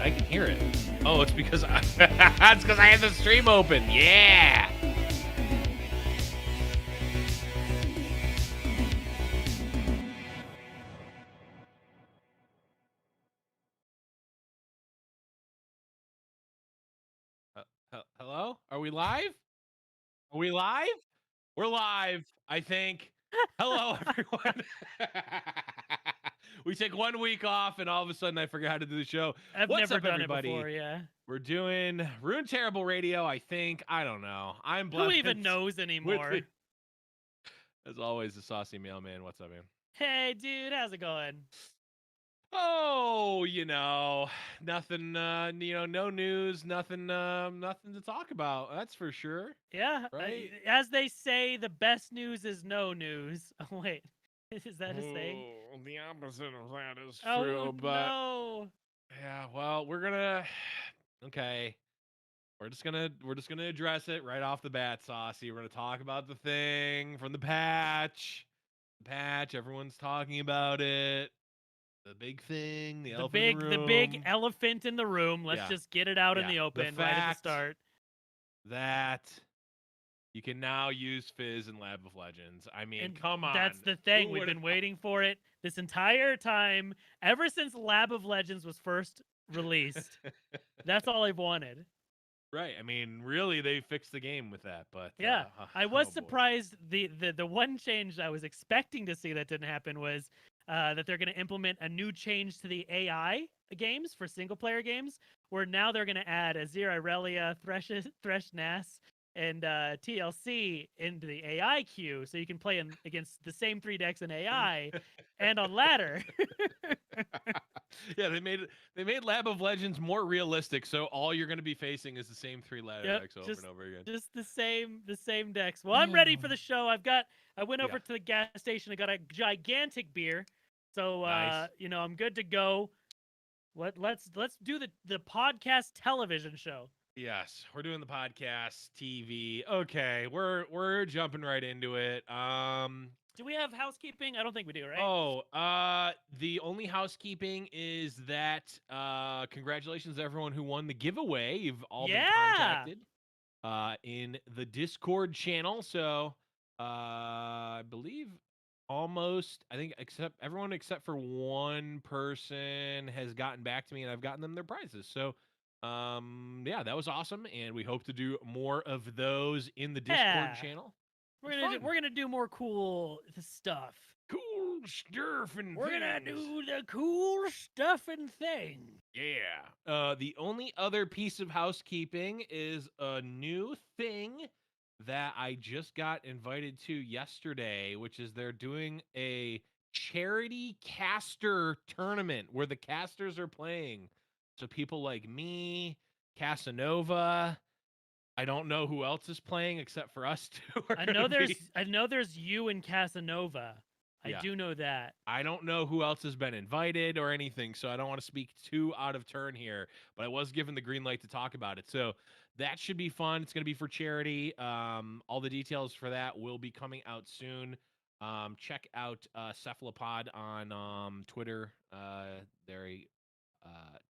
I can hear it. Oh, it's because I have the stream open. Yeah. Hello? Are we live? Are we live? We're live, I think. Hello, everyone. We take 1 week off, and all of a sudden I forgot to do the show. I've What's never up, done everybody? it before, yeah. We're doing Runeterrable Radio, I think. I don't know. I'm Who even Blevins knows anymore? as always, the saucy mailman. What's up, man? Hey, dude, how's it going? Oh, nothing, no news, nothing to talk about. That's for sure. Yeah, Right? as they say, the best news is no news. Oh, wait. Is that a saying? Oh, the opposite of that is Oh, true, but no. yeah, well, we're gonna okay. We're just gonna address it right off the bat, Saucy. We're gonna talk about the thing from the patch. The patch, everyone's talking about it. The big thing, the elephant in the The room. big elephant in the room. Let's just get it out in the open right at the start. That you can now use Fizz in Lab of Legends. I mean, And come on. that's the thing. We've been waiting for it this entire time, ever since Lab of Legends was first released. That's all I've wanted. Right. I mean, really, they fixed the game with that. But yeah, I was boy. surprised. The one change I was expecting to see that didn't happen was that they're going to implement a new change to the AI games for single player games, where now they're going to add Azir, Irelia, Thresh, Nass, and TLC into the AI queue, so you can play against the same 3 decks in AI and on ladder. Yeah, they made Lab of Legends more realistic, so all you're going to be facing is the same 3 ladder decks over and over again. Just the same decks. Well, I'm ready for the show. I went over to the gas station. I got a gigantic beer, so nice. I'm good to go. Let's do the podcast television show. Yes, we're doing the podcast TV. Okay, we're jumping right into it. Do we have housekeeping? I don't think we do, right? Oh, the only housekeeping is that congratulations to everyone who won the giveaway. You've all been contacted in the Discord channel. So I believe I think everyone except for one person has gotten back to me, and I've gotten them their prizes. So yeah, that was awesome, and we hope to do more of those in the Discord channel. We're gonna do more cool stuff. Cool stuff and we're things. Gonna do the cool stuff and things. Yeah. The only other piece of housekeeping is a new thing that I just got invited to yesterday, which is they're doing a charity caster tournament where the casters are playing. So people like me, Casanova. I don't know who else is playing except for us two. I know there's you and Casanova. I do know that. I don't know who else has been invited or anything, so I don't want to speak too out of turn here, but I was given the green light to talk about it. So that should be fun. It's going to be for charity. All the details for that will be coming out soon. Check out Cephalopod on Twitter. They're a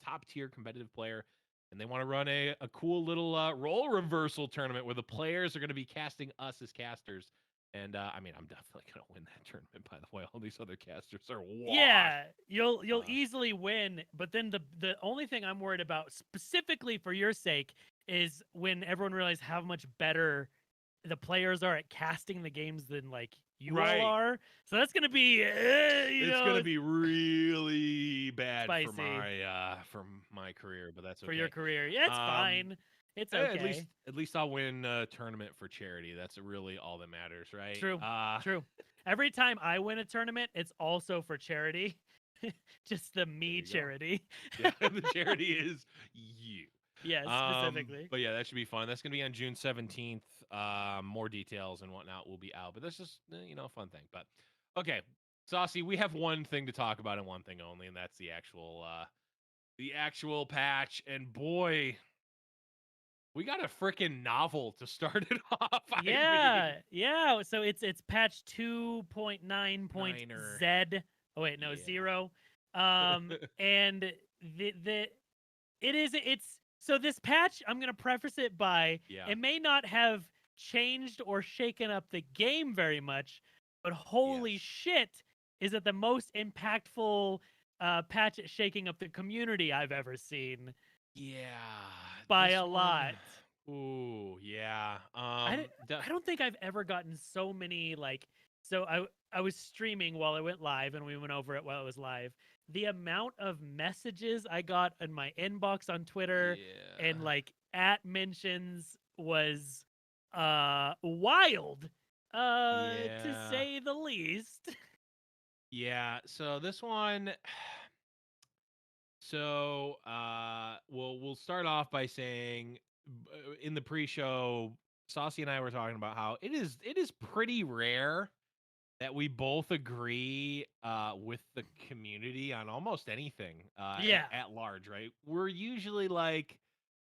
top tier competitive player, and they want to run a cool little role reversal tournament where the players are going to be casting us as casters. And I mean, I'm definitely going to win that tournament, by the way. All these other casters are washed. Yeah, you'll easily win, but then the only thing I'm worried about, specifically for your sake, is when everyone realizes how much better the players are at casting the games than like you all are. So that's gonna be it's gonna be really bad spicy. for my career, but that's okay. For your career. Yeah, it's fine. It's okay. At least I'll win a tournament for charity. That's really all that matters, right? True. True. Every time I win a tournament, it's also for charity. Just the me charity. Yeah, the charity is you. Yes, specifically. But yeah, that should be fun. That's gonna be on June 17th. More details and whatnot will be out. But that's just a fun thing. But okay, Saucy, we have one thing to talk about and one thing only, and that's the actual patch. And boy, we got a freaking novel to start it off. Yeah. So it's patch 2.9.Z. Oh wait, no, 0. And the It's so this patch, I'm going to preface it by Yeah. it may not have changed or shaken up the game very much, but holy Yes. shit, is it the most impactful patch at shaking up the community I've ever seen Yeah. by This a one. lot. Ooh, yeah. I don't think I've ever gotten so many like so I was streaming while it went live and we went over it while it was live. The amount of messages I got in my inbox on Twitter Yeah. and like at mentions was wild to Yeah. say the least. Yeah. So this one. So we'll start off by saying in the pre-show, Saucy and I were talking about how it is pretty rare that we both agree with the community on almost anything Yeah. at large, right? We're usually like,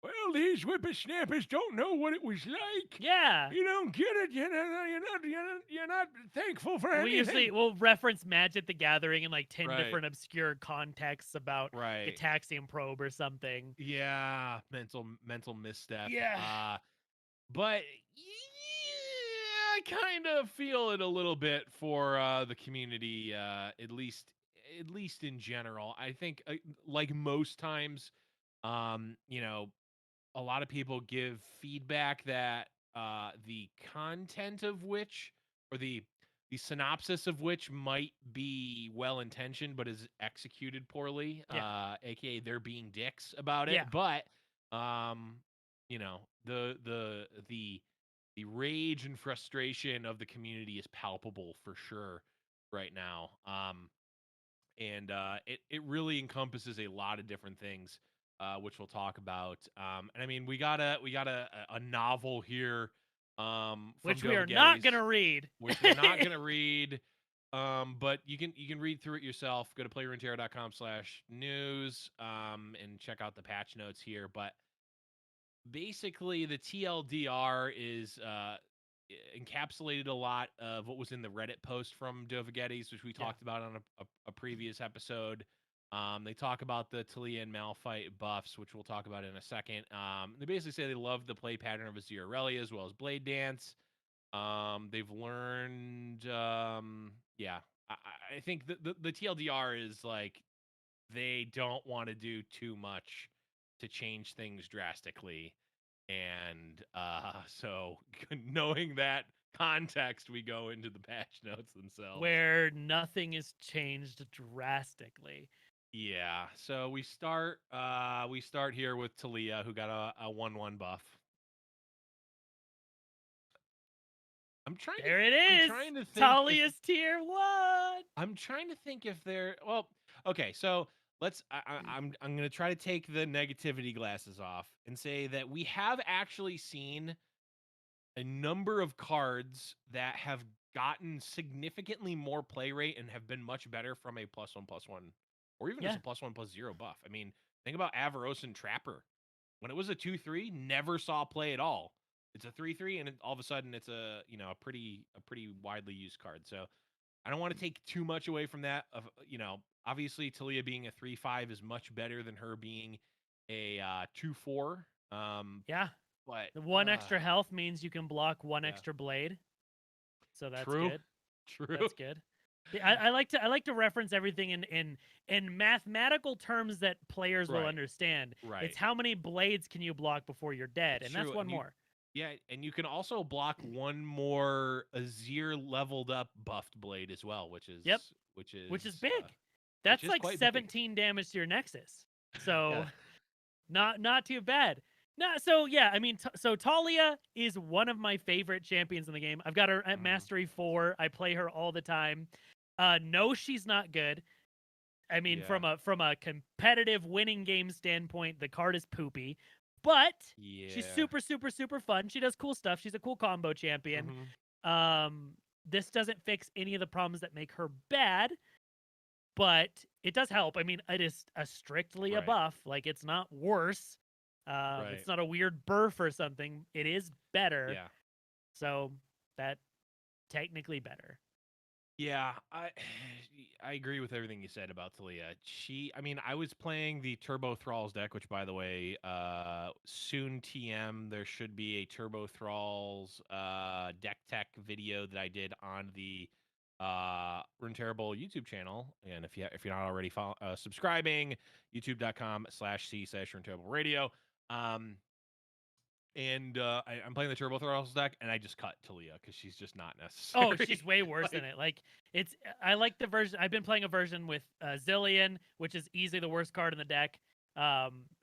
well, these whippersnappers don't know what it was like. Yeah. You don't get it. You're not thankful for anything. We'll reference Magic the Gathering in like 10 Right. different obscure contexts about Right. Gataxian Probe or something. Yeah. Mental misstep. Yeah. But yeah, I kind of feel it a little bit for the community, at least in general. I think, like most times, you know, a lot of people give feedback that the content of which, or the synopsis of which, might be well intentioned but is executed poorly, Yeah. aka they're being dicks about it. Yeah. But um the rage and frustration of the community is palpable for sure right now. And it really encompasses a lot of different things, which we'll talk about. And I mean, we got a novel here, from Which we are not Dovagetti's, going to read. which we're not gonna read. But you can read through it yourself. Go to playruneterra.com/news, and check out the patch notes here. But basically, the TLDR is encapsulated a lot of what was in the Reddit post from Dovagetti's, which we Yeah. talked about on a previous episode. They talk about the Talia and Malphite buffs, which we'll talk about in a second. They basically say they love the play pattern of Azir Irelia as well as Blade Dance. They've learned, yeah. I think the TLDR is like they don't want to do too much to change things drastically. And so knowing that context, we go into the patch notes themselves. Where nothing is changed drastically. Yeah. So we start here with Talia, who got a 1/1 buff. There it I'm is. trying to think if Talia's tier 1. I'm trying to think if they're, well, okay, so I'm gonna try to take the negativity glasses off and say that we have actually seen a number of cards that have gotten significantly more play rate and have been much better from a +1/+1, or even just Yeah. a +1/+0 buff. I mean, think about Avaros and Trapper. When it was a 2/3, never saw play at all. It's a 3/3, and all of a sudden it's a pretty widely used card. So I don't want to take too much away from that. Obviously Talia being a 3/5 is much better than her being a 2/4. Yeah. But The one extra health means you can block one yeah, extra blade. So that's true, good. true. That's good. I like to reference everything in mathematical terms that players will Right, understand. right. It's how many blades can you block before you're dead, It's and that's true, one and more. you can also block one more Azir leveled up buffed blade as well, which is Yep, which is which is uh, big. which That's is like quite big. 17 damage to your Nexus. Yeah. So not too bad. No, so yeah, I mean, so Talia is one of my favorite champions in the game. I've got her at Mhm. Mastery 4. I play her all the time. No, she's not good. I mean, Yeah. from a competitive winning game standpoint, the card is poopy, but she's Yeah. super super super fun. She does cool stuff. She's a cool combo champion. Mhm. This doesn't fix any of the problems that make her bad, but it does help. I mean, it is strictly a Right. buff. Like it's not worse. Right. It's not a weird burf or something. It is better. Yeah. So that technically better. Yeah, I agree with everything you said about Talia. I mean, I was playing the Turbo Thralls deck, which, by the way, soon TM there should be a Turbo Thralls deck tech video that I did on the Runeterrable YouTube channel. And if you're not already subscribing, youtube.com/c/Runeterrable Radio. Um, and I'm playing the Turbo Thralls deck, and I just cut Talia because she's just not Oh, necessary. she's way worse than Like, it. Like it's I like the version I've been playing a version with Zillion, which is easily the worst card in the deck.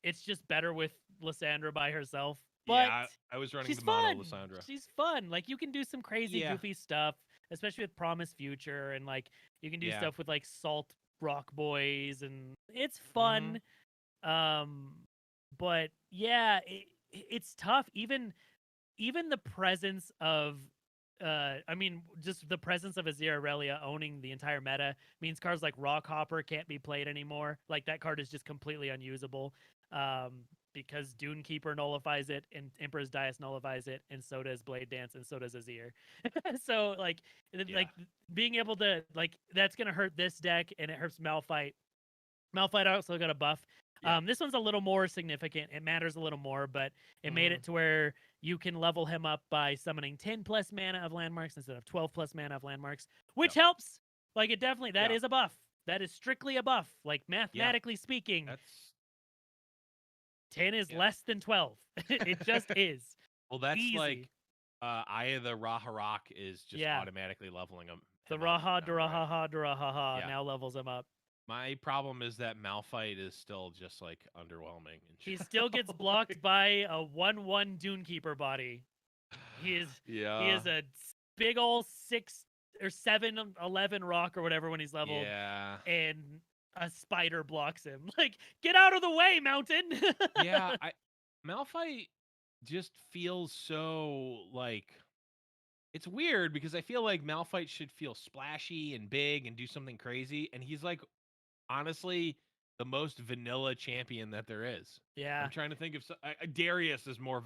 It's just better with Lysandra by herself, but yeah, I was running she's the mono fun. Lysandra. She's fun. Like you can do some crazy Yeah, goofy stuff, especially with Promise Future, and like you can do yeah. stuff with like Salt Rock Boys, and it's Mm-hmm. fun. Um, but yeah, it's tough. Even the presence of I mean, just the presence of Azir Irelia owning the entire meta means cards like Rock Hopper can't be played anymore. Like that card is just completely unusable. Because Dune Keeper nullifies it and Emperor's Dais nullifies it, and so does Blade Dance, and so does Azir. So Yeah, like being able to like that's gonna hurt this deck, and it hurts Malphite. Malphite also got a buff. yeah. This one's a little more significant. It matters a little more, but it made Mm-hmm. it to where you can level him up by summoning 10 plus mana of landmarks instead of 12 plus mana of landmarks, which Yep. helps. Like it definitely that Yeah, is a buff. That is strictly a buff. Like yeah. mathematically speaking, That's 10 is yeah. less than 12. It just is. Well, that's like Easy. Aya the Raharok is just Yeah. automatically leveling The him up Raha now, right? Durahaha Durahaha Yeah. now levels him up. My problem is that Malphite is still just like underwhelming in He still gets general. blocked by a 1/1 Dunekeeper body. He is he Yeah. is a big old 6 or 7-11 rock or whatever when he's leveled, Yeah. and a spider blocks him. Like, get out of the way, mountain. Yeah, Malphite just feels so like it's weird because I feel like Malphite should feel splashy and big and do something crazy, and he's like honestly the most vanilla champion that there is. Yeah, I'm trying to think of Darius is more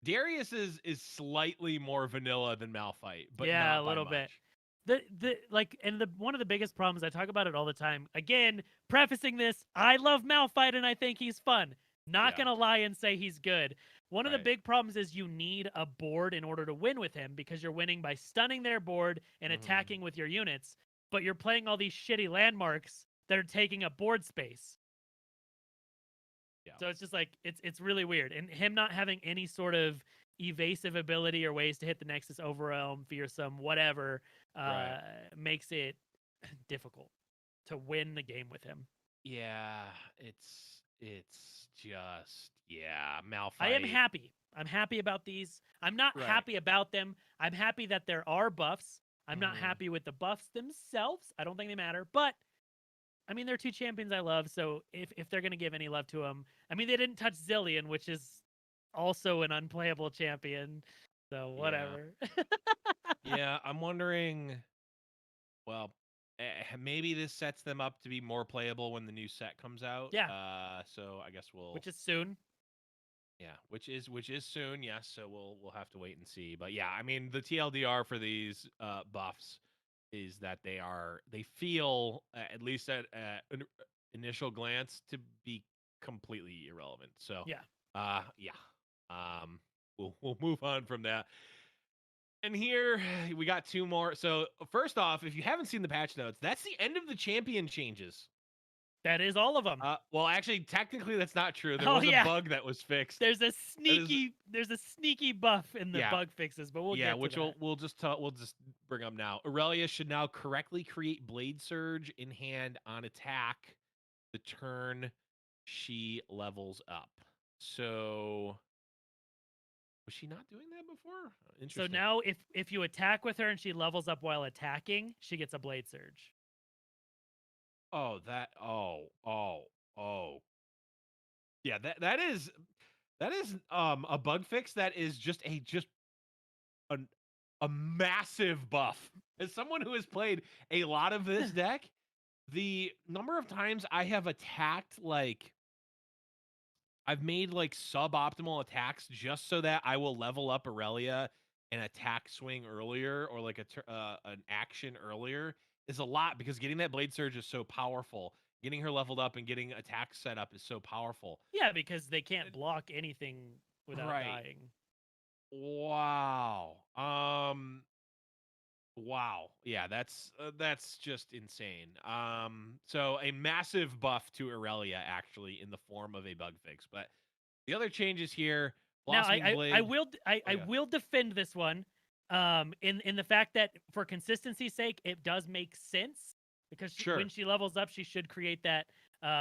Darius is slightly more vanilla than Malphite, but yeah, a not by little bit. much. The like, and the one of the biggest problems, I talk about it all the time. Again, prefacing this, I love Malphite and I think he's fun. Not Yeah, gonna lie and say he's good. One of the right. big problems is you need a board in order to win with him, because you're winning by stunning their board and Hmm. attacking with your units, but you're playing all these shitty landmarks that are taking up board space. Yeah, So it's just like it's really weird. And him not having any sort of evasive ability or ways to hit the Nexus, Overwhelm, Fearsome, whatever, right. makes it difficult to win the game with him. Yeah, it's just yeah, I am Malphite. happy. I'm happy about these. I'm not Right. happy about them. I'm happy that there are buffs. I'm not Hmm. happy with the buffs themselves. I don't think they matter, but I mean, they're two champions I love. So if they're gonna give any love to them, I mean, they didn't touch Zillion, which is also an unplayable champion. So Yeah. whatever. Yeah, I'm wondering. Well, maybe this sets them up to be more playable when the new set comes out. Yeah, So I guess we'll which is soon. yeah, which is soon. Yes, so we'll have to wait and see. But yeah, I mean the TLDR for these buffs is that they feel at least at an initial glance to be completely irrelevant. So Yeah. yeah, we'll move on from that. And here we got two more. So first off, if you haven't seen the patch notes, that's the end of the champion changes. That is all of them. Well, actually, technically, that's not true. There Oh was a yeah. bug that was fixed. There's a That is, sneaky buff in the yeah, bug fixes, but we'll yeah. get to Which that. we'll just bring up now. Irelia should now correctly create Blade Surge in hand on attack the turn she levels up. So was she not doing that before? So Interesting. now if you attack with her and she levels up while attacking, she gets a blade surge. Oh, that. Oh. Yeah, that is a bug fix that is just a, a massive buff. As someone who has played a lot of this deck, the number of times I have attacked like I've made like suboptimal attacks just so that I will level up Irelia an attack swing earlier or like an action earlier is a lot because getting that blade surge is so powerful. Getting her leveled up and getting attack set up is so powerful. Yeah, because they can't block anything without Right. dying. Wow. Wow. Yeah, that's just insane. So a massive buff to Irelia actually in the form of a bug fix. But the other changes here, Now, Blossoming I Blade. will Oh I yeah. will defend this one, in the fact that for consistency's sake, it does make sense because when Sure. she levels up, she should create that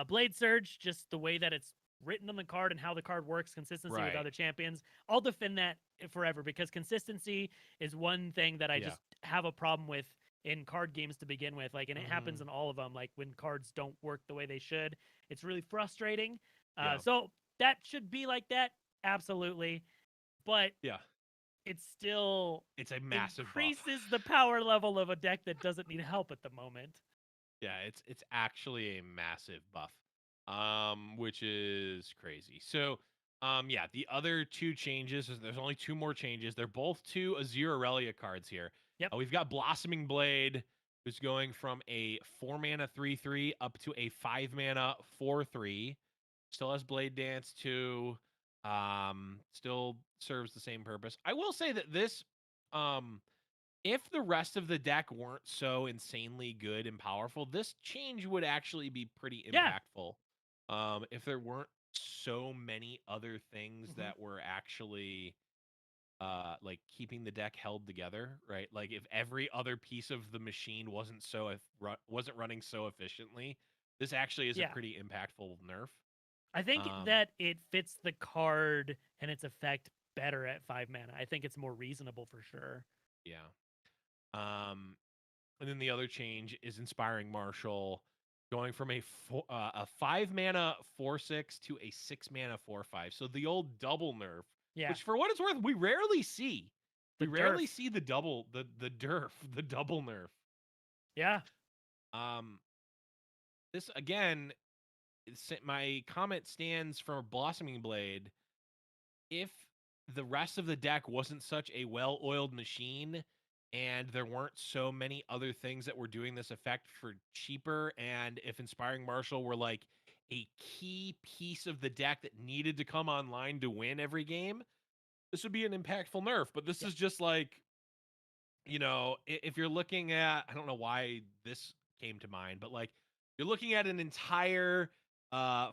blade surge, just the way that it's written on the card and how the card works, consistency with Right. other champions. I'll defend that forever because consistency is one thing that I Yeah. just have a problem with in card games to begin with. Like, and it happens Mhm. in all of them. Like when cards don't work the way they should, it's really frustrating. Yeah. So that should be like that. Absolutely. But Yeah. it still It's a massive buff. increases the power level of a deck that doesn't need help at the moment. Yeah, it's actually a massive buff. Which is crazy. So, yeah, the other two changes is there's only two more changes. They're both two Azure Aurelia cards here. Yep. We've got Blossoming Blade, who's going from a 4-mana 3/3 up to a 5-mana 4/3. Still has Blade Dance too. Still serves the same purpose. I will say that this, if the rest of the deck weren't so insanely good and powerful, this change would actually be pretty Yeah. impactful. If there weren't so many other things Hmm. that were actually like keeping the deck held together, right? Like if every other piece of the machine wasn't running so efficiently, this actually is a Yeah. pretty impactful nerf. I think Um, that it fits the card and its effect better at 5 mana. I think it's more reasonable for sure. yeah. Um, And then the other change is Inspiring Marshal, going from a 5-mana 4/6 to a 6-mana 4/5. So the old double nerf, Yeah. which for what it's worth, we rarely see. The We rarely derf. see the derf, the double nerf. Yeah. Um, this again, my comment stands for Blossoming Blade. If the rest of the deck wasn't such a well-oiled machine and there weren't so many other things that were doing this effect for cheaper, and if Inspiring Marshal were like a key piece of the deck that needed to come online to win every game, this would be an impactful nerf. But this Yeah. is just like, if you're looking at, I don't know why this came to mind, but like you're looking at an entire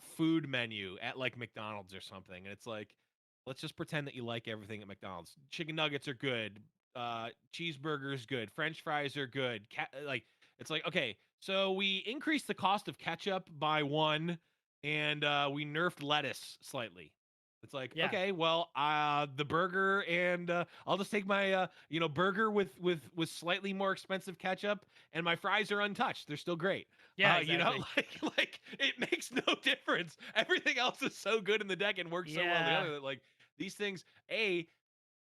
food menu at like McDonald's or something, and it's like, let's just pretend that you like everything at McDonald's. Chicken nuggets are good, cheeseburgers good, French fries are good. Like it's like, okay, so we increased the cost of ketchup by 1, and we nerfed lettuce slightly. It's like, Yeah. okay, well, the burger, and I'll just take my burger with slightly more expensive ketchup, and my fries are untouched. They're still great. Yeah, You know, exactly. like it makes no difference. Everything else is so good in the deck and works so well Yeah. together that like these things,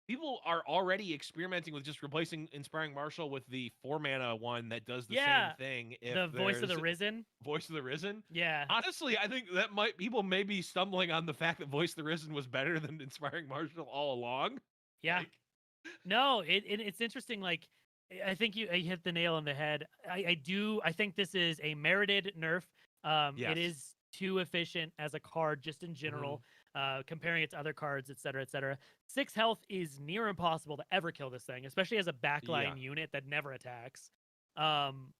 people are already experimenting with just replacing Inspiring Marshal with the 4-mana one that does the same Yeah. thing if The voice of the there's Risen. Voice of the Risen. Yeah. Honestly, I think that people may be stumbling on the fact that Voice of the Risen was better than Inspiring Marshal all along. Yeah. Like, No, it's interesting. Like, I think you hit the nail on the head. I think this is a merited nerf. It yes. is too efficient as a card, just in Hmm. general. Comparing it to other cards, et cetera, et cetera. 6 health is near impossible to ever kill this thing, especially as a Yeah. backline unit that never attacks. Um,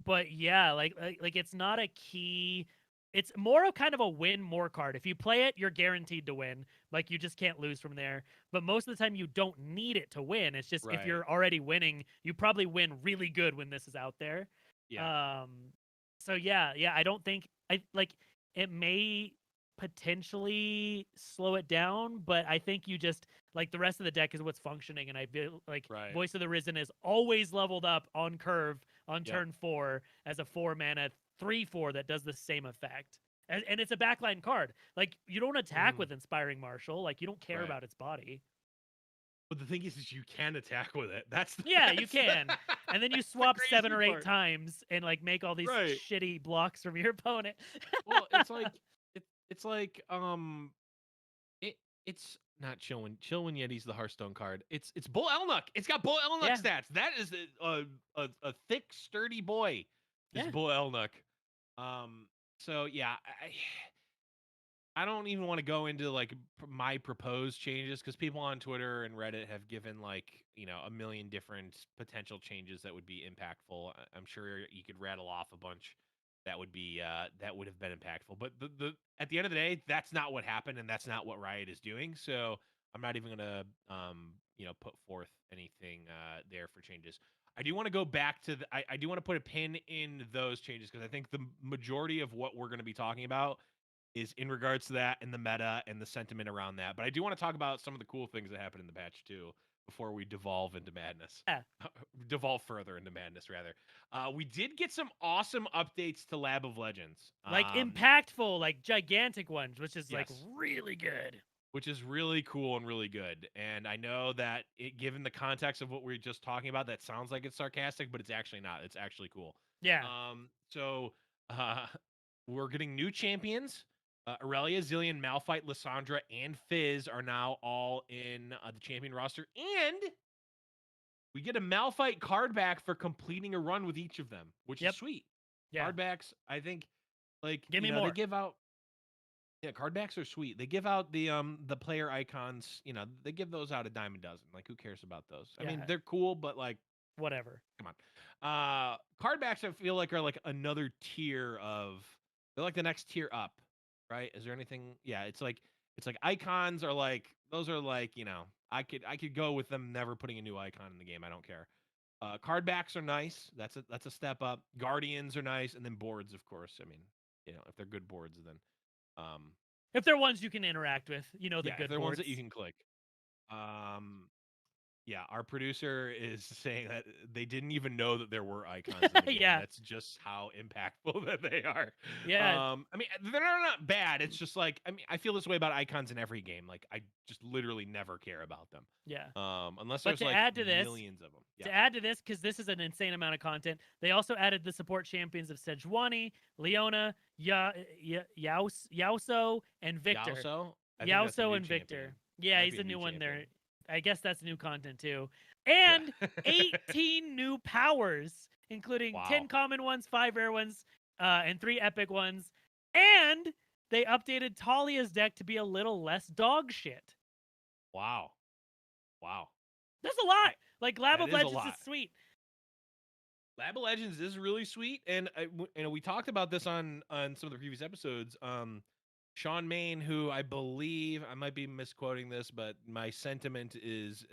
but yeah, like it's not a key. It's more of kind of a win more card. If you play it, you're guaranteed to win. Like you just can't lose from there. But most of the time, you don't need it to win. It's just if Right. you're already winning, you probably win really good when this is out there. Yeah. Um, so yeah, I don't think I like it may potentially slow it down, but I think you just like the rest of the deck is what's functioning, and I feel like Right. Voice of the Risen is always leveled up on curve on Yep. turn 4 as a 4-mana 3/4 that does the same effect. And it's a backline card. Like you don't attack Hmm. with Inspiring Marshal. Like you don't care Right. about its body. But the thing is you can attack with it. That's the, Yeah, you that's the, can. And then you that's the swap 7 crazy or 8 part. times and like make all these Right. shitty blocks from your opponent. Well, it's like it's like it it's not Chillwind Yeti's the Hearthstone card. It's Bull Elnuck. It's got Bull Elnuck Yeah. stats. That is a thick, sturdy boy. Is Yeah. Bull Elnuck. So yeah, I don't even want to go into like my proposed changes because people on Twitter and Reddit have given like, a million different potential changes that would be impactful. I'm sure you could rattle off a bunch that would be that would have been impactful. But the at the end of the day, that's not what happened and that's not what Riot is doing. So I'm not even gonna put forth anything there for changes. I do want to go back to I do want to put a pin in those changes because I think the majority of what we're going to be talking about is in regards to that and the meta and the sentiment around that. But I do want to talk about some of the cool things that happened in the patch too before we devolve into madness. Yeah. Devolve further into madness, rather. We did get some awesome updates to Lab of Legends. Like impactful, like gigantic ones, which is like Yes. really good. Which is really cool and really good. And I know that given the context of what we are just talking about, that sounds like it's sarcastic, but it's actually not. It's actually cool. Yeah. So we're getting new champions. Irelia, Zillion, Malphite, Lissandra, and Fizz are now all in the champion roster. And we get a Malphite card back for completing a run with each of them, which is sweet. Yeah. Card backs, I think, like, Give me more. they give out. Yeah, card backs are sweet. They give out the player icons. They give those out a dime a dozen. Like, who cares about those? I mean, they're cool, but like, whatever. come on. Card backs I feel like are like another tier of. They're like the next tier up, right? Is there anything? Yeah, it's like icons are like those are like I could go with them never putting a new icon in the game. I don't care. Card backs are nice. That's a step up. Guardians are nice, and then boards, of course. I mean, if they're good boards, then if they're ones you can interact with, the good if they're boards. ones that you can click. Yeah, our producer is saying that they didn't even know that there were icons in the game. Yeah. That's just how impactful that they are. Yeah. I mean, they're not bad. It's just like, I mean, I feel this way about icons in every game. Like, I just literally never care about them. Yeah. Unless But there's to like add to this, millions of them. Yeah. To add to this, because this is an insane amount of content, they also added the support champions of Sejuani, Leona, Yauso, and Victor. Yauso and Victor. Yeah, he's a new one there. I guess that's new content too. And 18 new powers, including 10 common ones, 5 rare ones, and 3 epic ones. And they updated Talia's deck to be a little less dog shit. Wow. That's a lot. Like, Lab of Legends is sweet. Lab of Legends is really sweet, and we talked about this on some of the previous episodes. Sean Main, who I believe I might be misquoting this, but my sentiment is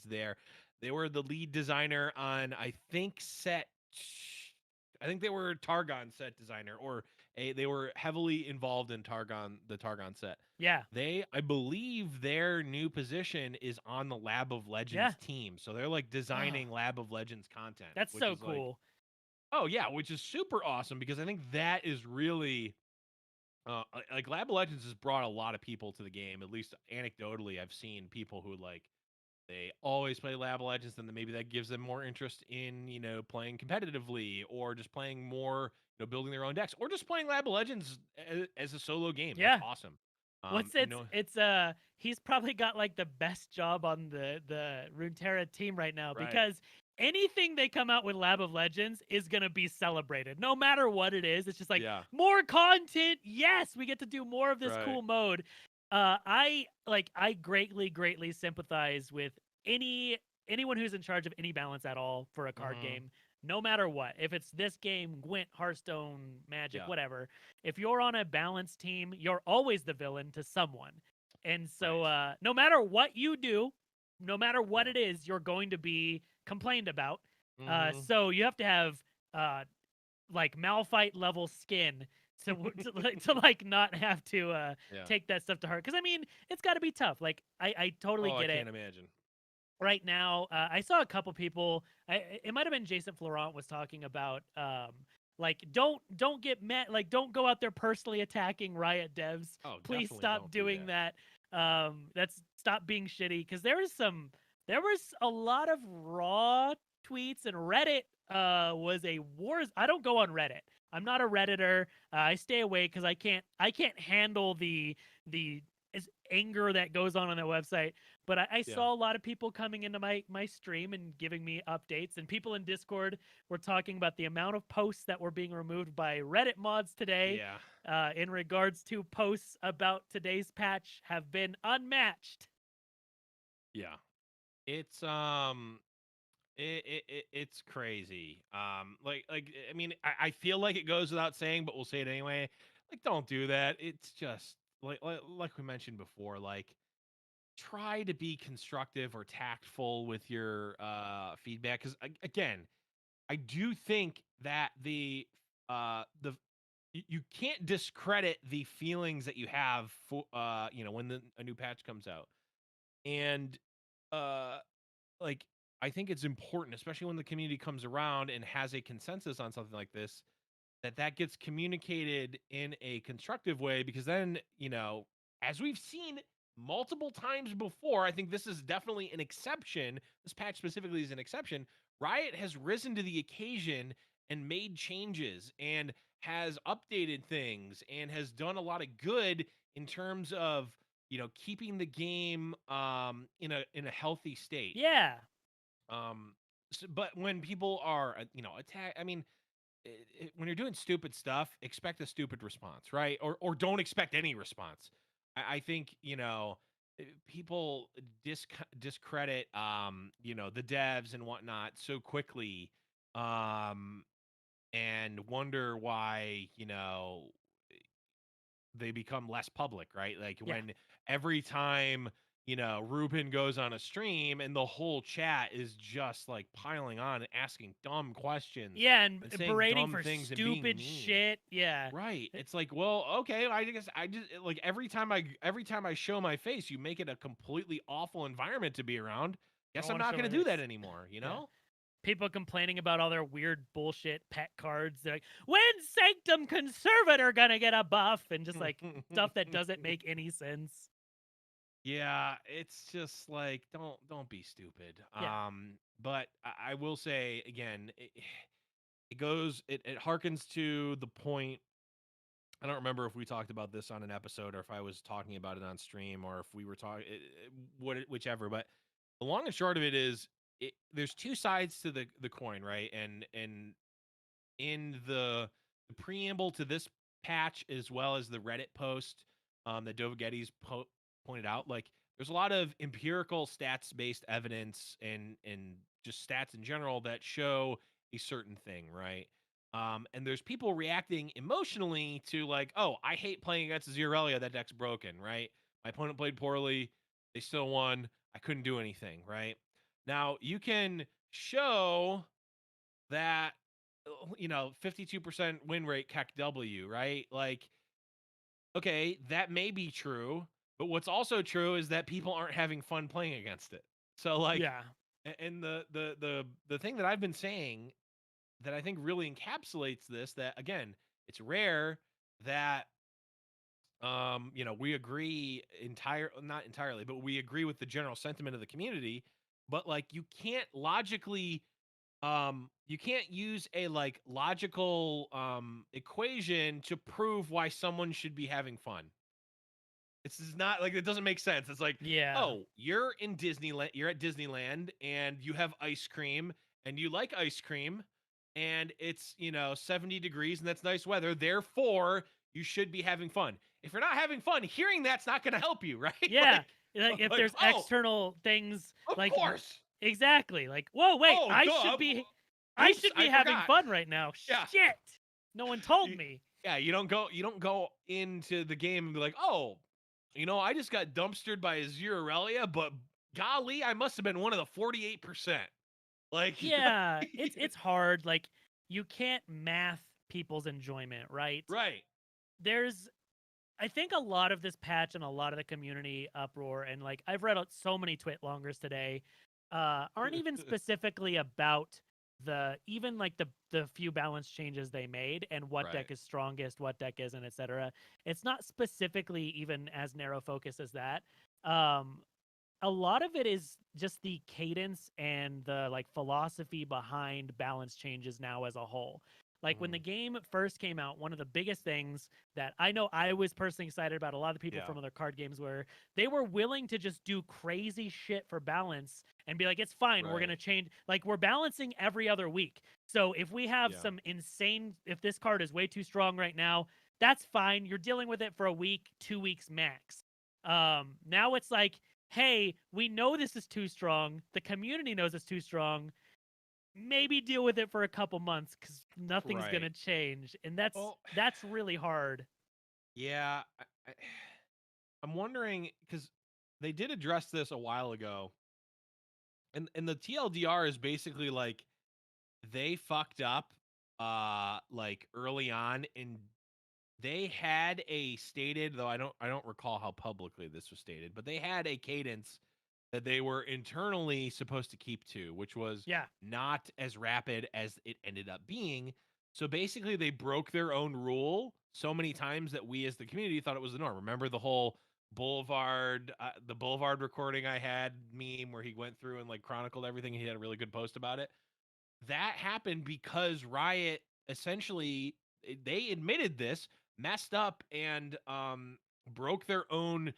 there. They were the lead designer on I think they were Targon set designer, or they were heavily involved in the Targon set. Yeah. I believe their new position is on the Lab of Legends team. So they're like designing Lab of Legends content. That's so cool. Which is super awesome because I think that is really like Lab of Legends has brought a lot of people to the game. At least anecdotally, I've seen people who like they always play Lab of Legends, and then maybe that gives them more interest in playing competitively or just playing more, building their own decks, or just playing Lab of Legends as a solo game. Yeah, that's awesome. He's probably got like the best job on the Runeterra team right now because anything they come out with Lab of Legends is gonna be celebrated, no matter what it is. It's just like more content. Yes, we get to do more of this cool mode. I greatly sympathize with anyone who's in charge of any balance at all for a card game, no matter what. If it's this game, Gwent, Hearthstone, Magic, whatever. If you're on a balanced team, you're always the villain to someone. And so no matter what you do, no matter what it is, you're going to be complained about. So you have to have like Malphite level skin to like not have to take that stuff to heart. Because I mean, it's got to be tough. Like I totally get it. I can't imagine. Right now, I saw a couple people. It might have been Jason Florent was talking about like don't get mad. Like don't go out there personally attacking Riot devs. Please stop doing that. That's stop being shitty, because there was a lot of raw tweets, and Reddit was a war. I don't go on Reddit. I'm not a Redditor. I stay away because I can't handle the anger that goes on that website. But I Yeah. saw a lot of people coming into my stream and giving me updates, and people in Discord were talking about the amount of posts that were being removed by Reddit mods today Yeah. in regards to posts about today's patch have been unmatched. Yeah. It's it's crazy. Like I mean, I feel like it goes without saying, but we'll say it anyway. Like, don't do that. It's just like we mentioned before. Like, try to be constructive or tactful with your feedback, because again, I do think that the you can't discredit the feelings that you have for when a new patch comes out, and uh like, I think it's important, especially when the community comes around and has a consensus on something like this, that gets communicated in a constructive way, because then, as we've seen multiple times before, I think this is definitely an exception. This patch specifically is an exception. Riot has risen to the occasion and made changes and has updated things and has done a lot of good in terms of, keeping the game in a healthy state. Yeah. But when people are, attack, I mean, when you're doing stupid stuff, expect a stupid response, right? Or don't expect any response. I think, people discredit, the devs and whatnot so quickly, um, and wonder why, they become less public, right? Like, Yeah. when every time, Ruben goes on a stream and the whole chat is just like piling on and asking dumb questions Yeah, and and saying berating dumb for things and being stupid mean. shit. Yeah. Right. It's like, well, okay, I guess I just like every time I show my face, you make it a completely awful environment to be around. I don't Guess I'm want to not show going my to do that face. anymore, Yeah. People complaining about all their weird bullshit pet cards. They're like, when's Sanctum Conservator gonna get a buff? And just like stuff that doesn't make any sense. Yeah, it's just like, don't be stupid. Yeah. But I will say again, it harkens to the point. I don't remember if we talked about this on an episode or if I was talking about it on stream or if we were talking whichever. But the long and short of it is, there's two sides to the coin, right? And in the preamble to this patch, as well as the Reddit post that Dovagetti's pointed out, like, there's a lot of empirical stats based evidence and just stats in general that show a certain thing, right? And there's people reacting emotionally to, like, oh, I hate playing against Irelia. That deck's broken, right? My opponent played poorly. They still won. I couldn't do anything, right? Now you can show that 52% win rate CAC W, right? Like, okay, that may be true, but what's also true is that people aren't having fun playing against it. So, like, Yeah. and the thing that I've been saying that I think really encapsulates this, that again, it's rare that we agree not entirely, but we agree with the general sentiment of the community, but like, you can't use a, like, logical equation to prove why someone should be having fun. It's just not, like, it doesn't make sense. It's like, Yeah. oh, you're in Disneyland, you're at Disneyland and you have ice cream and you like ice cream and it's, 70 degrees and that's nice weather. Therefore, you should be having fun. If you're not having fun, hearing that's not going to help you, right? Yeah. Like if like, there's oh, external things of like course. exactly. Like, whoa, wait, Oh, duh. I Oops, should I be having forgot. fun right now. Yeah. Shit. No one told Y- me. Yeah, you don't go into the game and be like, oh, I just got dumpstered by a Zero Aurelia, but golly, I must have been one of the 48%. Like, Yeah, it's hard. Like you can't math people's enjoyment, right? right. There's I think a lot of this patch and a lot of the community uproar and like I've read out so many twit longers today aren't even specifically about the even like the few balance changes they made and what Right. deck is strongest, what deck isn't, etc. It's not specifically even as narrow focus as that. Um a lot of it is just the cadence and the like philosophy behind balance changes now as a whole. Like when the game first came out, one of the biggest things that I know I was personally excited about, a lot of the people from other card games were they were willing to just do crazy shit for balance and be like, it's fine, we're gonna change. Like we're balancing every other week. So if we have some insane, if this card is way too strong right now, that's fine. You're dealing with it for a week, 2 weeks max. Now it's like, hey, we know this is too strong. The community knows it's too strong. Maybe deal with it for a couple months because nothing's gonna change, and that's really hard. Yeah, I'm wondering because they did address this a while ago, and the TLDR is basically like they fucked up, like early on, and they had a stated, though I don't recall how publicly this was stated, but they had a cadence that they were internally supposed to keep to, which was not as rapid as it ended up being. So basically, they broke their own rule so many times that we as the community thought it was the norm. Remember the whole the Boulevard recording I had meme where he went through and like chronicled everything. He had a really good post about it. That happened because Riot essentially they admitted this, messed up, and broke their own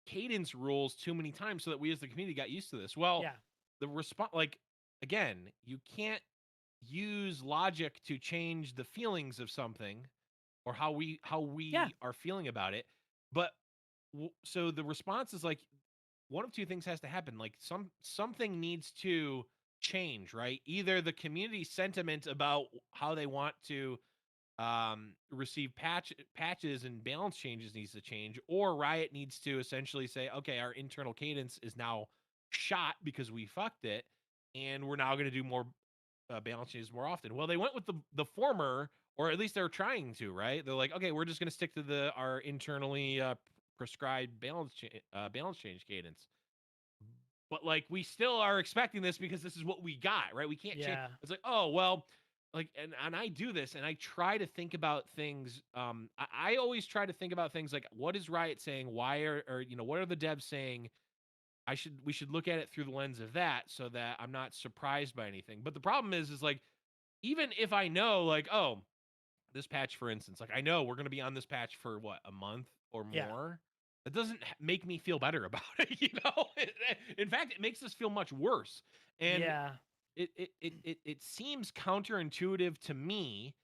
cadence rules too many times so that we as the community got used to this. Well, the response, like, again, you can't use logic to change the feelings of something or how we are feeling about it. But so the response is like one of two things has to happen. Like something needs to change, right? Either the community sentiment about how they want to receive patches and balance changes needs to change, or Riot needs to essentially say, okay, our internal cadence is now shot because we fucked it, and we're now going to do more balance changes more often. Well, they went with the former, or at least they're trying to, right? They're like, okay, we're just going to stick to our internally prescribed balance change cadence. But like we still are expecting this because this is what we got, right? We can't change. It's like, oh well, like and I do this and I try to think about things. I always try to think about things like what is Riot saying? Why or what are the devs saying? We should look at it through the lens of that so that I'm not surprised by anything. But the problem is like even if I know like, oh, this patch, for instance, like I know we're going to be on this patch for what, a month or more. It doesn't make me feel better about it, you know. In fact, it makes us feel much worse. And it seems counterintuitive to me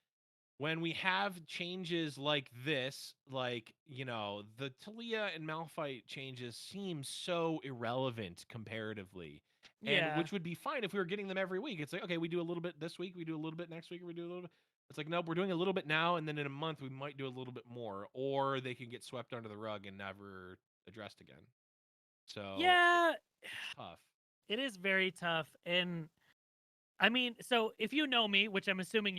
when we have changes like this, like, the Talia and Malphite changes seem so irrelevant comparatively. And which would be fine if we were getting them every week. It's like, okay, we do a little bit this week, we do a little bit next week, we do a little bit. It's like, nope, we're doing a little bit now, and then in a month we might do a little bit more, or they can get swept under the rug and never addressed again. So it's tough. It is very tough. And I mean, so if you know me, which I'm assuming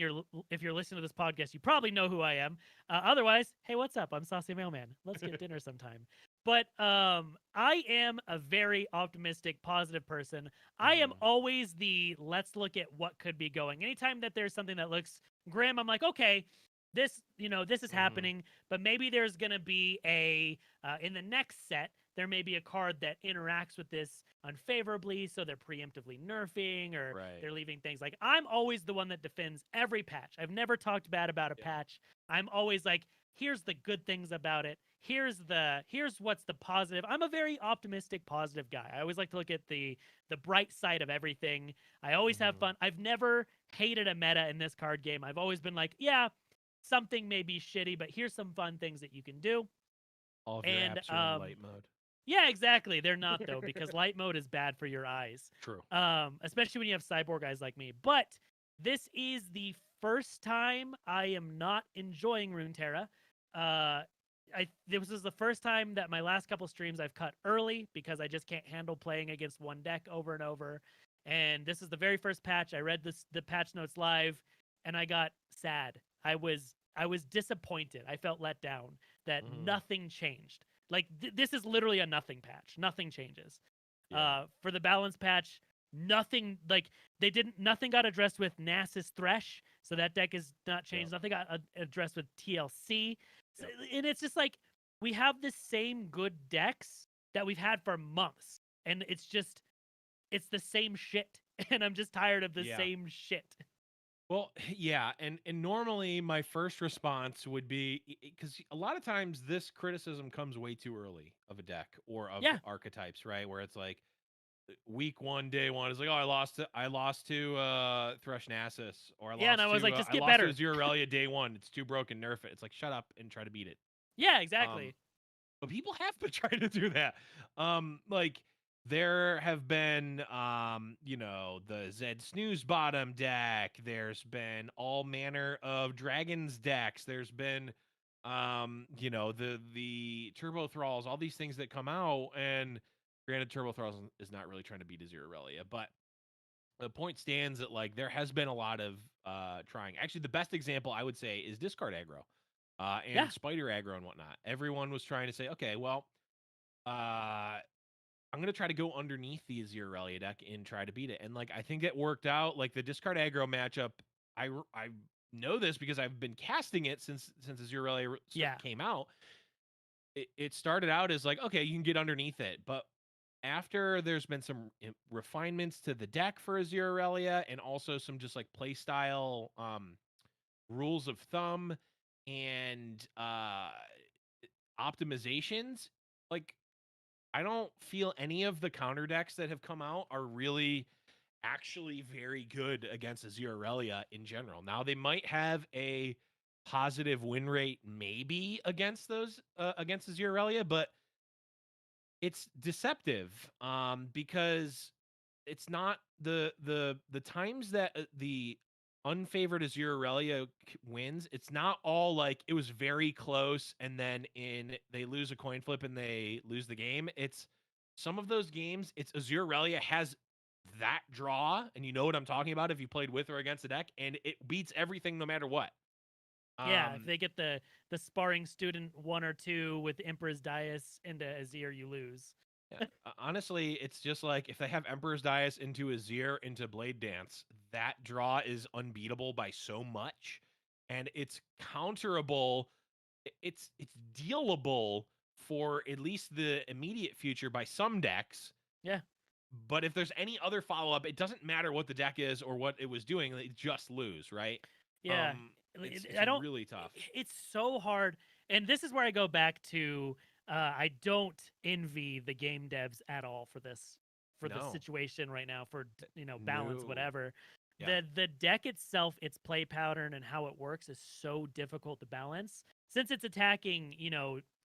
if you're listening to this podcast, you probably know who I am. Otherwise, hey, what's up? I'm Saucy Mailman. Let's get dinner sometime. But I am a very optimistic, positive person. I am always let's look at what could be going. Anytime that there's something that looks grim, I'm like, okay, this is happening, but maybe there's gonna be in the next set, there may be a card that interacts with this unfavorably, so they're preemptively nerfing or they're leaving things. Like, I'm always the one that defends every patch. I've never talked bad about a patch. I'm always like, here's the good things about it. Here's what's the positive. I'm a very optimistic, positive guy. I always like to look at the bright side of everything. I always have fun. I've never hated a meta in this card game. I've always been like, yeah, something may be shitty, but here's some fun things that you can do. All of your apps are in light mode. Yeah, exactly. They're not, though, because light mode is bad for your eyes. True. Especially when you have cyborg eyes like me. But this is the first time I am not enjoying Runeterra. This was the first time that my last couple streams I've cut early because I just can't handle playing against one deck over and over. And this is the very first patch. I read the patch notes live, and I got sad. I was disappointed. I felt let down that nothing changed. Like, this is literally a nothing patch. Nothing changes. For the balance patch, nothing got addressed with Nasus Thresh, so that deck is not changed. Nothing got addressed with TLC. So, and it's just like, we have the same good decks that we've had for months, and it's the same shit. And I'm just tired of the same shit. Well, yeah, and normally my first response would be because a lot of times this criticism comes way too early of a deck or of Yeah. archetypes, right? Where it's like week one, day one is like, oh, I lost to Thresh Nasus, or Yeah, and I was like, just I get lost to better. Azurelia day one. It's too broken, nerf it. It's like shut up and try to beat it. Yeah, Um, exactly. but people have been trying to do that. Like there have been the Zed Snooze bottom deck. There's been all manner of dragons decks. There's been the Turbo Thralls, all these things that come out. And granted, Turbo Thralls is not really trying to beat Azurelia, but the point stands that like there has been a lot of trying. Actually, the best example I would say is discard aggro. Yeah. And spider aggro and whatnot. Everyone was trying to say, okay, well, I'm gonna try to go underneath the Azurelia deck and try to beat it. And like I think it worked out. Like the discard aggro matchup, I know this because I've been casting it since Azurelia Yeah. came out. It started out as like, okay, you can get underneath it, but after there's been some refinements to the deck for Azurelia and also some just like play style rules of thumb and optimizations, like I don't feel any of the counter decks that have come out are really actually very good against Azurelia in general. Now they might have a positive win rate maybe against those against Azurelia, but it's deceptive because it's not the times that the unfavored Azurelia wins. It's not all like it was very close and then they lose a coin flip and they lose the game. It's some of those games. It's Azurelia has that draw, and you know what I'm talking about if you played with or against the deck, and it beats everything no matter what. Yeah, if Um, they get the sparring student 1 or 2 with Emperor's Dais into Azir, you lose. Yeah, honestly, it's just like if they have Emperor's Dais into Azir into Blade Dance, that draw is unbeatable by so much, and it's counterable. It's dealable for at least the immediate future by some decks. Yeah. But if there's any other follow up, it doesn't matter what the deck is or what it was doing; they just lose, right? Yeah. It's I don't really tough. it's so hard. And this is where I go back to I don't envy the game devs at all for this for the No, situation right now for balance no, whatever. yeah, The deck itself, its play pattern and how it works is so difficult to balance since it's attacking,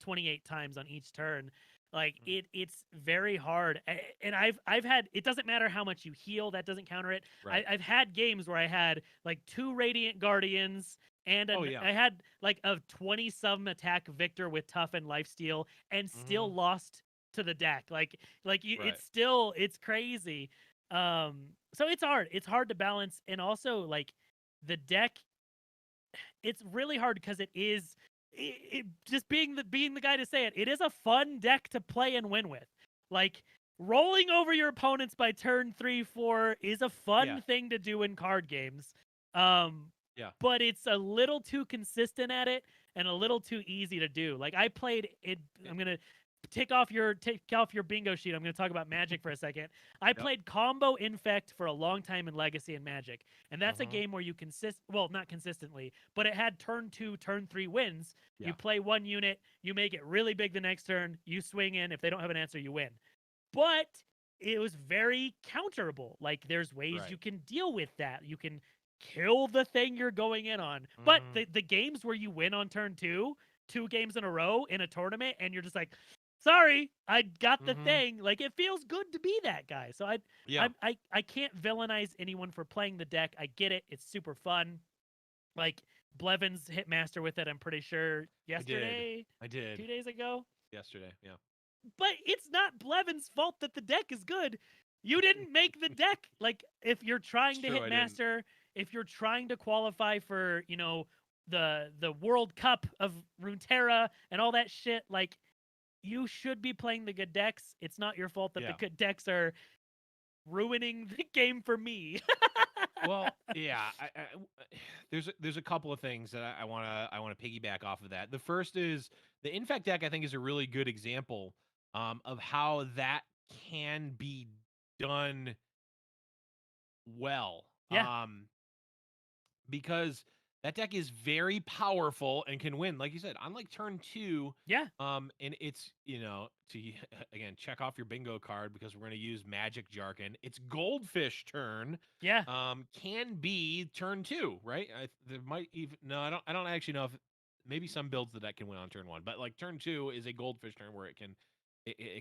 28 times on each turn. Like mm, it's very hard. And I've had, it doesn't matter how much you heal, that doesn't counter it. right. I've had games where I had like 2 Radiant Guardians and Oh yeah. I had like a 20 some attack Victor with tough and lifesteal and Hmm. still lost to the deck. Right. It's crazy. So it's hard. It's hard to balance, and also like the deck, it's really hard because just being the guy to say it. It is a fun deck to play and win with. Like rolling over your opponents by turn 3, 4 is a Yeah. fun thing to do in card games. Um, Yeah. but it's a little too consistent at it and a little too easy to do. Like I played it. I'm gonna take off your bingo sheet. I'm gonna talk about Magic for a second. I Yep. played Combo Infect for a long time in Legacy and Magic, and that's a Uh-huh. game where you not consistently, but it had turn 2, turn 3 wins. You Yeah. play one unit, you make it really big the next turn, you swing in. If they don't have an answer, you win. But it was very counterable. Like there's ways Right. you can deal with that. You can kill the thing you're going in on. But Mhm. the games where you win on turn 2, 2 games in a row in a tournament, and you're just like, sorry, I got the Mhm. thing. Like it feels good to be that guy. So Yeah. I can't villainize anyone for playing the deck. I get it. It's super fun. Like Blevins hit master with it, I'm pretty sure I did. yesterday, I did 2 days ago. yesterday. Yeah. But it's not Blevins' fault that the deck is good. You didn't make the deck. Like if you're It's trying to true. hit I didn't. master, if you're trying to qualify for, the World Cup of Runeterra and all that shit, like you should be playing the good decks. It's not your fault that the Yeah. good decks are ruining the game for me. Well, yeah. There's a couple of things that I wanna piggyback off of that. The first is the Infect deck. I think is a really good example of how that can be done well. Yeah. because that deck is very powerful and can win. Like you said, on like turn 2, Yeah. and it's, to again, check off your bingo card because we're going to use magic jargon. It's goldfish turn. Yeah. Can be turn 2, right? There might even no, I don't actually know if maybe some builds the deck can win on turn 1, but like turn 2 is a goldfish turn where it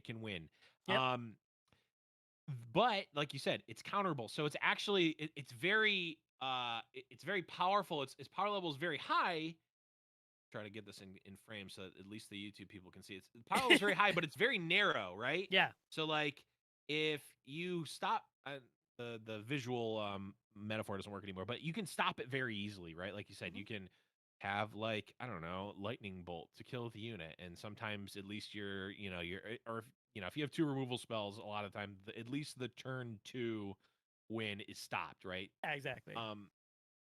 can win. Yep. But like you said, it's counterable, so it's actually it's very it's very powerful. Its power level is very high. Try to get this in frame so that at least the YouTube people can see it. The power level is very high, but it's very narrow, right? Yeah. So like if you stop the visual metaphor doesn't work anymore, but you can stop it very easily, right? Like you said, Mhm. you can have like, I don't know, lightning bolt to kill the unit, and sometimes at least you're or if you have 2 removal spells, a lot of time at least the turn 2 win is stopped, right? Yeah, exactly. um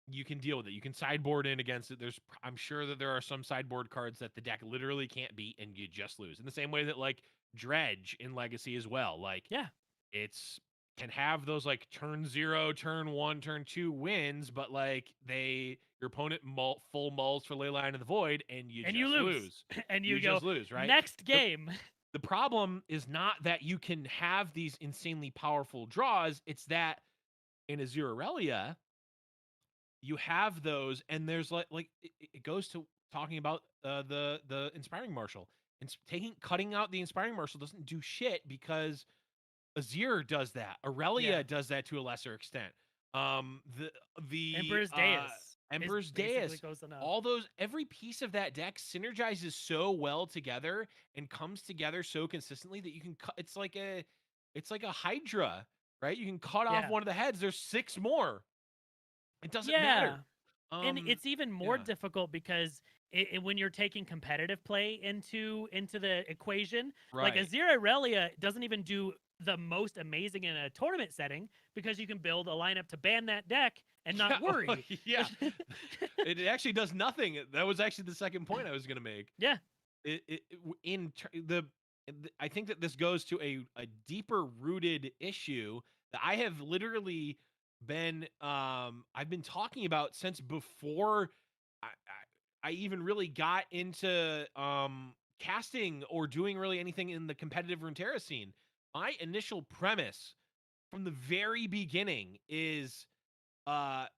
you can deal with it. You can sideboard in against it. I'm sure that there are some sideboard cards that the deck literally can't beat and you just lose. In the same way that like Dredge in Legacy as well. Like Yeah. it's can have those like turn 0, turn 1, turn 2 wins, but like your opponent full mulls for Leyline of the Void and you And you just lose. lose. And You you go, just lose, right? next The game. the problem is not that you can have these insanely powerful draws, it's that in a Zero Relia, you have those, and there's like it goes to talking about the inspiring marshal and cutting out the inspiring marshal doesn't do shit because Azir does that, Yeah. Irelia does that to a lesser extent, the Emperor's Deus is Emperor's basically Deus, close enough. all those, every piece of that deck synergizes so well together and comes together so consistently that you can cut. It's like a hydra, right? You can cut off Yeah. one of the heads, there's 6 more. It doesn't Yeah. matter. And it's even more Yeah. difficult because when you're taking competitive play into the equation, like Right. Azir Irelia doesn't even do the most amazing in a tournament setting because you can build a lineup to ban that deck and Yeah. not worry. Yeah. It actually does nothing. That was actually the second point I was going to make. Yeah. I think that this goes to a deeper rooted issue that I have literally I've been talking about since before I even really got into casting or doing really anything in the competitive Runeterra scene. My initial premise from the very beginning is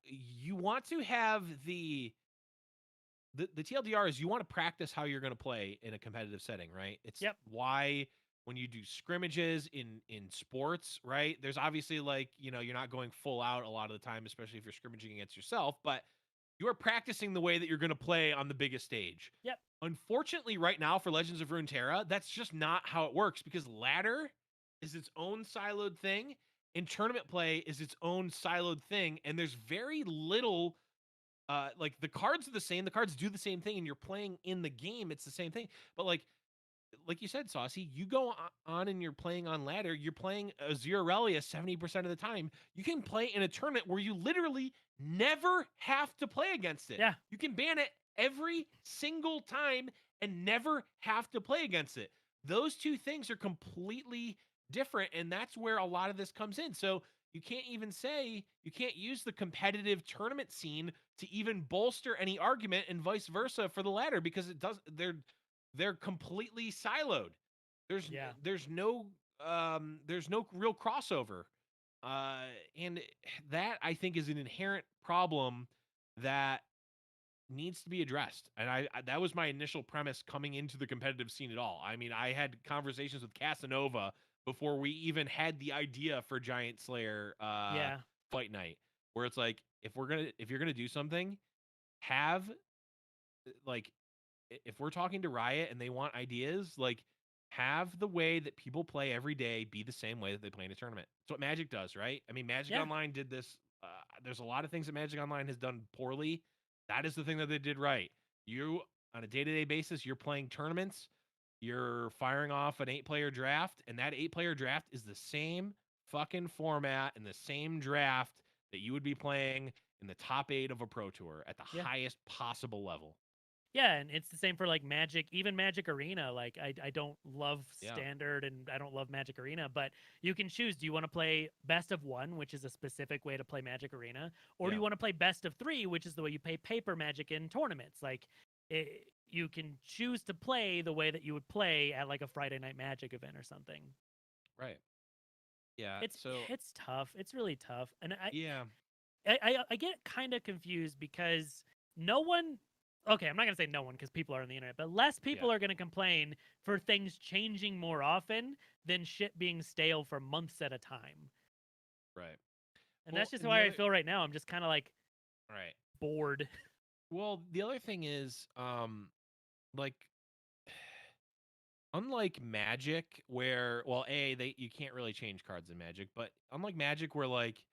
you want to have the TLDR is you want to practice how you're going to play in a competitive setting, right? It's Yep. why when you do scrimmages in sports, right? There's obviously like, you're not going full out a lot of the time, especially if you're scrimmaging against yourself, but you are practicing the way that you're going to play on the biggest stage. Yep. Unfortunately, right now for Legends of Runeterra, that's just not how it works because ladder is its own siloed thing and tournament play is its own siloed thing, and there's very little like the cards are the same, the cards do the same thing, and you're playing in the game, it's the same thing. But like you said, Saucy, you go on and you're playing on ladder, you're playing a Zerorelia 70% of the time. You can play in a tournament where you literally never have to play against it. Yeah. You can ban it every single time and never have to play against it. Those two things are completely different, and that's where a lot of this comes in. So you can't use the competitive tournament scene to even bolster any argument and vice versa for the ladder because they're completely siloed. There's Yeah. there's no there's no real crossover. And that I think is an inherent problem that needs to be addressed. And that was my initial premise coming into the competitive scene at all. I mean, I had conversations with Casanova before we even had the idea for Giant Slayer Yeah. fight night, where it's like if you're gonna do something, have like if we're talking to Riot and they want ideas, like have the way that people play every day be the same way that they play in a tournament. That's what Magic does, right? I mean, Magic Yeah. Online did this. There's a lot of things that Magic Online has done poorly. That is the thing that they did right. You, on a day-to-day basis, you're playing tournaments, you're firing off an 8-player draft, and that 8-player draft is the same fucking format and the same draft that you would be playing in the top 8 of a pro tour at the Yeah. highest possible level. Yeah, and it's the same for like Magic, even Magic Arena. Like I don't love Yeah. Standard and I don't love Magic Arena, but you can choose. Do you want to play best of one, which is a specific way to play Magic Arena, or do Yeah. you want to play best of three, which is the way you play paper Magic in tournaments? Like you can choose to play the way that you would play at like a Friday Night Magic event or something. Right. Yeah. It's So it's tough. It's really tough, and yeah. I get kind of confused because no one. Okay, I'm not gonna say no one because people are on the internet, but less Yeah. people are gonna complain for things changing more often than shit being stale for months at a time. Right. And Well, that's just and how the I other feel right now. I'm just kind of like right. bored. Well, the other thing is, like unlike Magic, where well, you can't really change cards in Magic, but unlike Magic, where like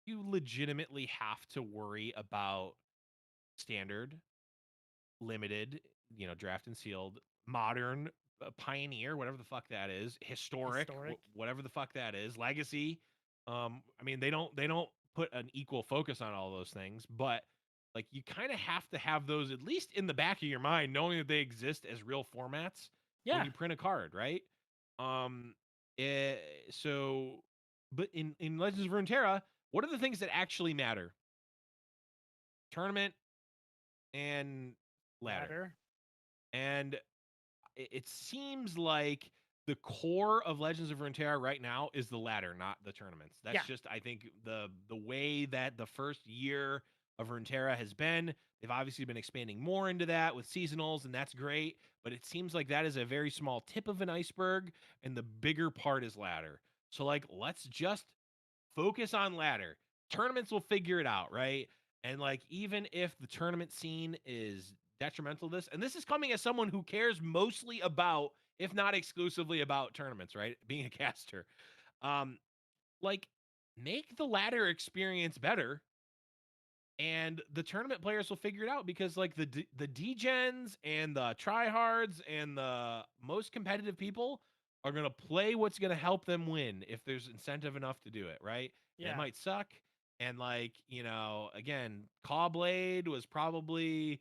you legitimately have to worry about standard, limited, draft and sealed, modern, pioneer, whatever the fuck that is, historic, Historic. whatever the fuck that is, legacy. I mean, they don't put an equal focus on all those things, but like you kind of have to have those at least in the back of your mind, knowing that they exist as real formats when Yeah. you print a card, right? Um, eh, so, but in Legends of Runeterra, what are the things that actually matter? Tournament and ladder. Ladder. And it seems like the core of Legends of Runeterra right now is the ladder, not the tournaments. That's Yeah. just I think the way that the first year of Runeterra has been. They've obviously been expanding more into that with seasonals, and that's great. But it seems like that is a very small tip of an iceberg, and the bigger part is ladder. So like, let's just focus on ladder. Tournaments will figure it out, right? And like, even if the tournament scene is detrimental to this, and this is coming as someone who cares mostly about, if not exclusively about tournaments, right? Being a caster. Um, like, make the ladder experience better and the tournament players will figure it out because like the degens and the tryhards and the most competitive people are going to play what's going to help them win if there's incentive enough to do it, right? And it Yeah. might suck, and like, again, Cawblade was probably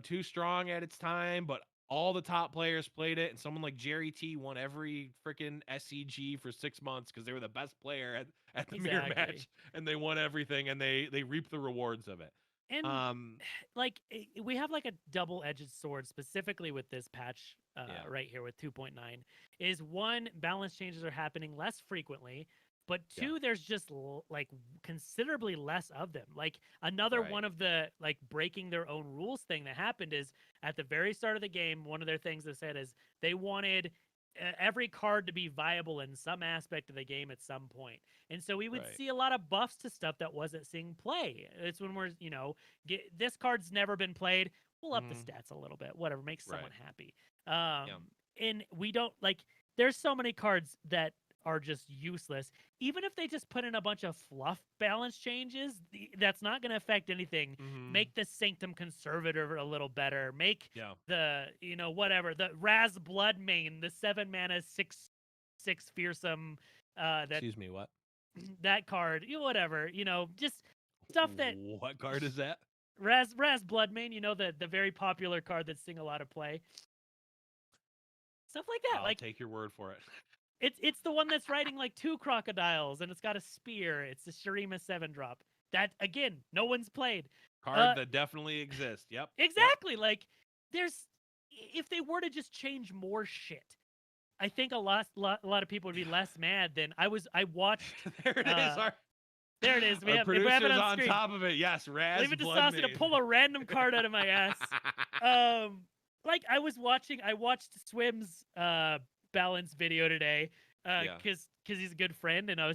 too strong at its time, but all the top players played it, and someone like Jerry T won every freaking SCG for 6 months because they were the best player at the mirror Exactly. match, and they won everything, and they reap the rewards of it. And Um, like we have like a double-edged sword specifically with this patch yeah, right here with 2.9 is one, balance changes are happening less frequently, but yeah, two, there's just like considerably less of them. Like another right, one of the like breaking their own rules thing that happened is at the very start of the game, one of their things they said is they wanted every card to be viable in some aspect of the game at some point. And so we would right. see a lot of buffs to stuff that wasn't seeing play. It's when we're, this card's never been played. We'll up the Hmm. stats a little bit, whatever makes someone Right. happy. Um, Yeah. and we don't like. There's so many cards that are just useless. Even if they just put in a bunch of fluff balance changes, that's not going to affect anything. Hmm. Make the Sanctum Conservator a little better. Make Yeah. the whatever the Raz Blood Main, the 7 mana 6/6 fearsome that Excuse me. What? that card, whatever, just stuff that What card is that? Raz Bloodmane, the very popular card that's seeing a lot of play. Stuff like that. I'll Like take your word for it. it's the one that's riding like 2 crocodiles and it's got a spear. It's the Shurima 7-drop. That again, no one's played. Card that definitely exists. Yep. Yep. Exactly. Like there's if they were to just change more shit, I think a lot of people would be less mad than I watched There it is. uh there it is. Our We have it producer's on on screen. top of it. Yes, Raz Leave it to Saucy to Bloodmane. pull a random card out of my ass. Like I watched Swim's balance video today, Yeah. because he's a good friend, and I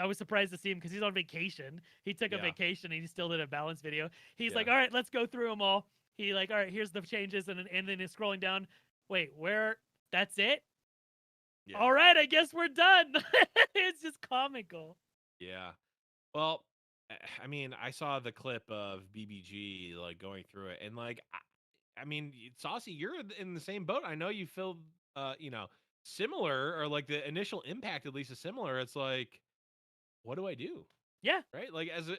was surprised to see him because he's on vacation. He took a Yeah. vacation and he still did a balance video. He's Yeah. like, all right, let's go through them all. He like, all right, here's the changes, and then he's scrolling down. Wait, where? That's it? Yeah. All right, I guess we're done. It's just comical. Yeah. Well, I mean, I saw the clip of BBG like going through it, and like, I mean, Saucy, you're in the same boat. I know you feel, similar, or like the initial impact at least is similar. It's like, what do I do? Yeah. Right? Like as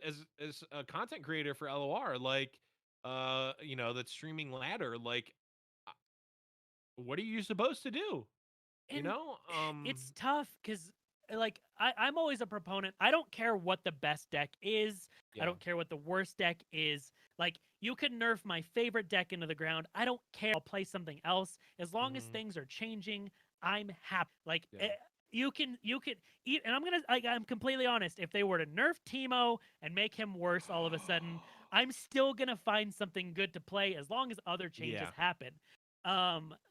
a content creator for LOR, like that streaming ladder, like, uh, what are you supposed to do? You And know? it's tough because like I'm always a proponent. I don't care what the best deck is. I Yeah. don't care what the worst deck is. Like you can nerf my favorite deck into the ground. I don't care. I'll play something else as long as Mhm. things are changing. I'm happy. Like Yeah. and I'm gonna like I'm completely honest. If they were to nerf Timo and make him worse all of a sudden, I'm still gonna find something good to play as long as other changes Yeah. happen.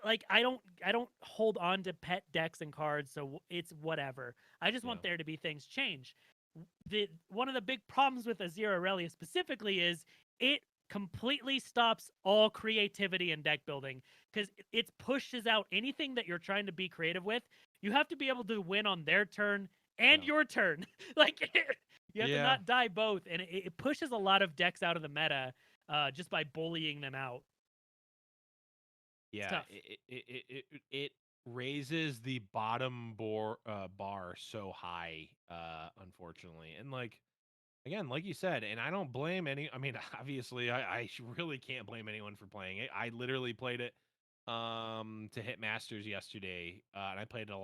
Like I don't hold on to pet decks and cards, so it's whatever. I just Yeah. want there to be things change. The one of the big problems with Azir Aurelia specifically is it completely stops all creativity and deck building because it pushes out anything that you're trying to be creative with. You have to be able to win on their turn and Yeah. your turn. Like you have to Yeah. not die both, and it pushes a lot of decks out of the meta just by bullying them out. It's Yeah, tough. it raises the bar so high, unfortunately. And like again, like you said, and I don't blame any. I mean, obviously, really can't blame anyone for playing it. I literally played it to hit masters yesterday, and I played it a